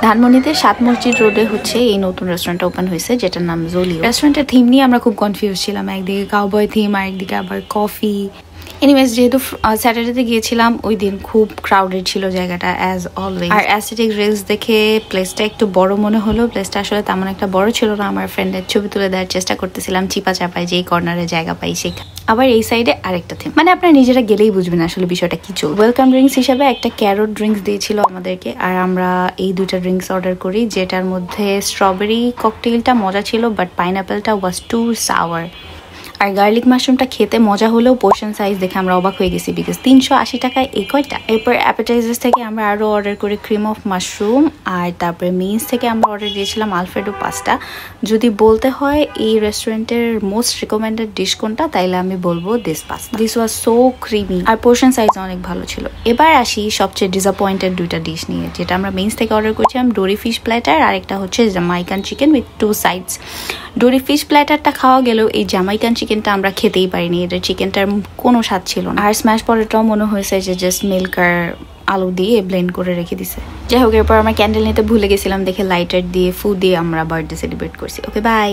ধানমন্ডিতে 7 মসজিদ রোডে হচ্ছে এই নতুন রেস্টুরেন্টটা ওপেন হয়েছে, যেটার নাম জোলিও। রেস্টুরেন্টের থিম নিয়ে আমরা খুব কনফিউজ ছিলাম, একদিকে কাউবয় থিম আর একদিকে আবার কফি। এনিওয়েজ, যেহেতু স্যাটারডেতে গিয়েছিলাম, ওই দিন খুব ক্রাউডেড ছিল জায়গাটা অ্যাজ অলওয়েজ। আর অ্যাস্থেটিক রিলস দেখে প্লেসটা একটু বড় মনে হলো। প্লেসটা আসলে তেমন একটা বড় ছিল না। আমার ফ্রেন্ডের ছবি তুলে দেওয়ার চেষ্টা করতেছিলাম চিপা চাপায়, যেই কর্নারে জায়গা পাই সেখানে। আবার এই সাইডে আরেকটা থিম, মানে আপনারা নিজেরা গেলেই বুঝবেন আসলে বিষয়টা কি চলবে। ওয়েলকাম ড্রিঙ্কস হিসেবে একটা ক্যারট ড্রিঙ্কস দিয়েছিল আমাদেরকে, আর আমরা এই দুইটা ড্রিঙ্কস অর্ডার করি, যেটার মধ্যে স্ট্রবেরি ককটেলটা মজা ছিল, বাট পাইনাপেলটা ওয়াজ টু সাওয়ার। আর গার্লিক মাশরুমটা খেতে মজা হলেও পোর্শন সাইজ দেখে আমরা অবাক হয়ে গেছি, বিকজ 380 টাকায় এই কয়টা। এরপর অ্যাপেটাইজার্স থেকে আমরা আরও অর্ডার করি ক্রিম অফ মাশরুম, আর তারপরে মেইনস থেকে আমরা অর্ডার দিয়েছিলাম আলফ্রেডো পাস্তা। যদি বলতে হয় এই রেস্টুরেন্টের মোস্ট রিকমেন্ডেড ডিশ কোনটা, তাইলে আমি বলবো this pasta. This was so creamy, আর পোর্শন সাইজ অনেক ভালো ছিল। এবার আসি সবচেয়ে ডিসঅ্যাপয়েন্টেড দুইটা ডিশ নিয়ে, যেটা আমরা মেইনস থেকে অর্ডার করেছিলাম ডোরি ফিশ প্ল্যাটার, আর একটা হচ্ছে Jamaican chicken with 2 sides. Dory fish প্ল্যাটারটা খাওয়া গেলেও এই জামাইকান চিকেনটা আমরা খেতেই পারিনি, এটার চিকেনটার কোনো স্বাদ ছিল না। আর স্ম্যাশ পটেটোটাও মনে হয়েছে যে জাস্ট মিল্ক আর আলু দিয়ে ব্লেন্ড করে রেখে দিছে। যাই হোক, এরপর আমরা ক্যান্ডেল নিতে ভুলে গেছিলাম দেখে লাইটার দিয়ে ফু দিয়ে আমরা বার্থডে সেলিব্রেট করছি। ওকে, বাই।